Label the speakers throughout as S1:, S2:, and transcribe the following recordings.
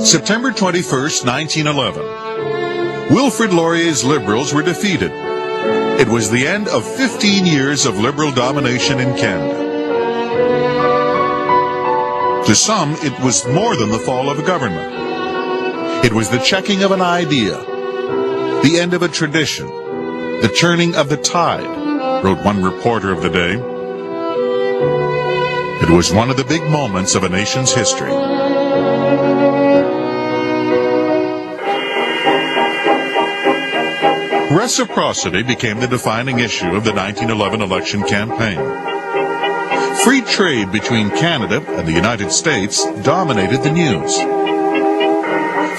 S1: September 21st, 1911. Wilfred Laurier's Liberals were defeated. It was the end of 15 years of Liberal domination in Canada. To some, it was more than the fall of a government. It was the checking of an idea, the end of a tradition, the turning of the tide, wrote one reporter of the day. It was one of the big moments of a nation's history. Reciprocity became the defining issue of the 1911 election campaign. Free trade between Canada and the United States dominated the news.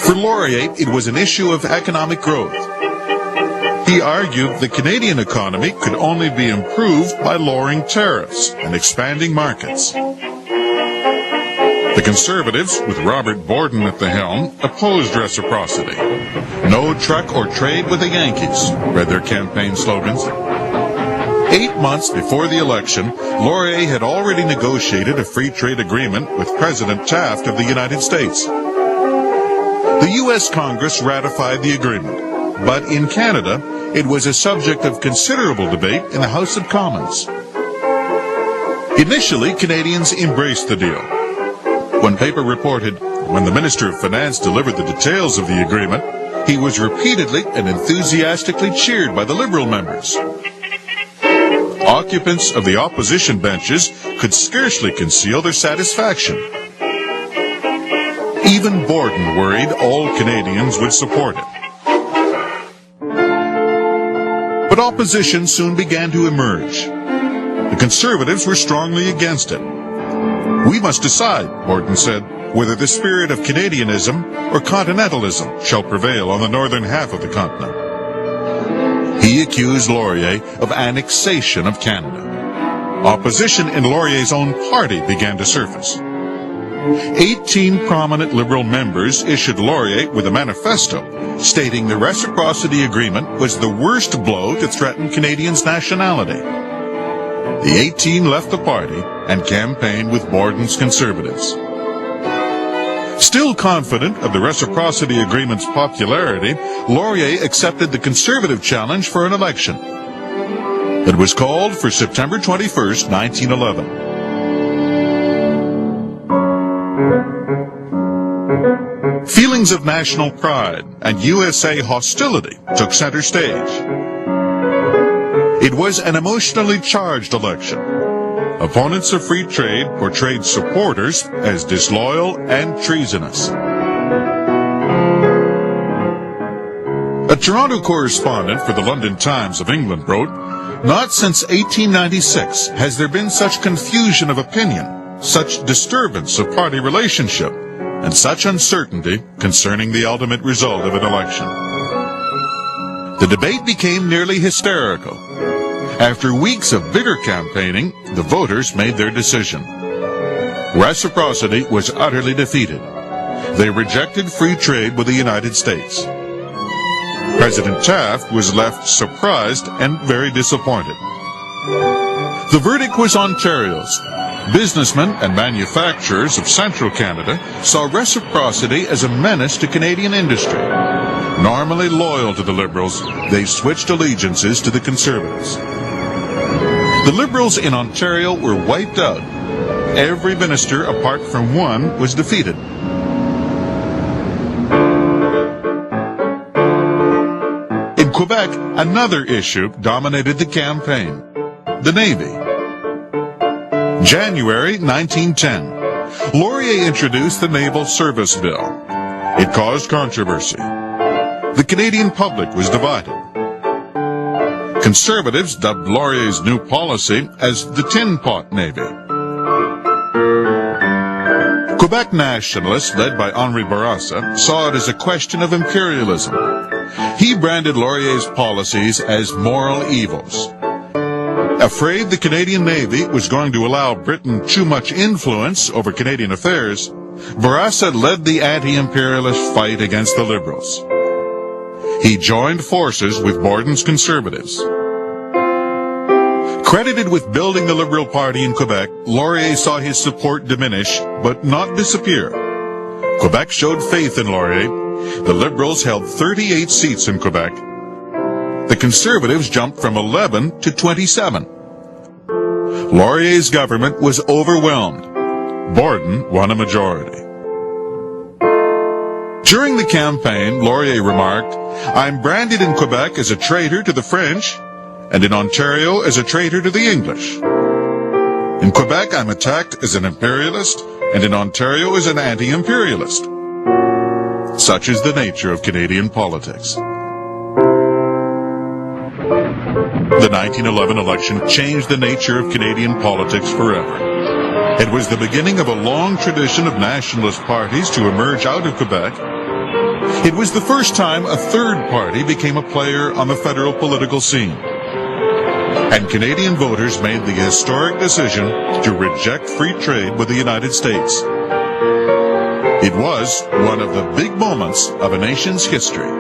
S1: For Laurier, it was an issue of economic growth. He argued the Canadian economy could only be improved by lowering tariffs and expanding markets. The Conservatives, with Robert Borden at the helm, opposed reciprocity. No truck or trade with the Yankees, read their campaign slogans. 8 months before the election, Laurier had already negotiated a free trade agreement with President Taft of the United States. The U.S. Congress ratified the agreement, but in Canada, it was a subject of considerable debate in the House of Commons. Initially, Canadians embraced the deal. One paper reported, when the Minister of Finance delivered the details of the agreement, he was repeatedly and enthusiastically cheered by the Liberal members. Occupants of the opposition benches could scarcely conceal their satisfaction. Even Borden worried all Canadians would support it. But opposition soon began to emerge. The Conservatives were strongly against it. "We must decide," Borden said, "whether the spirit of Canadianism or continentalism shall prevail on the northern half of the continent." He accused Laurier of annexation of Canada. Opposition in Laurier's own party began to surface. 18 prominent Liberal members issued Laurier with a manifesto stating the reciprocity agreement was the worst blow to threaten Canadians' nationality. The 18 left the party and campaigned with Borden's Conservatives. Still confident of the reciprocity agreement's popularity, Laurier accepted the Conservative challenge for an election. It was called for September 21st, 1911. Feelings of national pride and USA hostility took center stage. It was an emotionally charged election. Opponents of free trade portrayed supporters as disloyal and treasonous. A Toronto correspondent for the London Times of England wrote, "Not since 1896 has there been such confusion of opinion, such disturbance of party relationship, and such uncertainty concerning the ultimate result of an election." The debate became nearly hysterical. After weeks of bitter campaigning, the voters made their decision. Reciprocity was utterly defeated. They rejected free trade with the United States. President Taft was left surprised and very disappointed. The verdict was Ontario's. Businessmen and manufacturers of central Canada saw reciprocity as a menace to Canadian industry. Normally loyal to the Liberals, they switched allegiances to the Conservatives. The Liberals in Ontario were wiped out. Every minister, apart from one, was defeated. In Quebec, another issue dominated the campaign: the Navy. January 1910. Laurier introduced the Naval Service Bill. It caused controversy. The Canadian public was divided. Conservatives dubbed Laurier's new policy as the Tin Pot Navy. Quebec nationalists, led by Henri Bourassa, saw it as a question of imperialism. He branded Laurier's policies as moral evils. Afraid the Canadian Navy was going to allow Britain too much influence over Canadian affairs, Bourassa led the anti-imperialist fight against the Liberals. He joined forces with Borden's Conservatives. Credited with building the Liberal Party in Quebec, Laurier saw his support diminish, but not disappear. Quebec showed faith in Laurier. The Liberals held 38 seats in Quebec. The Conservatives jumped from 11 to 27. Laurier's government was overwhelmed. Borden won a majority. During the campaign, Laurier remarked, "I'm branded in Quebec as a traitor to the French, and in Ontario as a traitor to the English. In Quebec, I'm attacked as an imperialist, and in Ontario as an anti-imperialist." Such is the nature of Canadian politics. The 1911 election changed the nature of Canadian politics forever. It was the beginning of a long tradition of nationalist parties to emerge out of Quebec. It was the first time a third party became a player on the federal political scene. And Canadian voters made the historic decision to reject free trade with the United States. It was one of the big moments of a nation's history.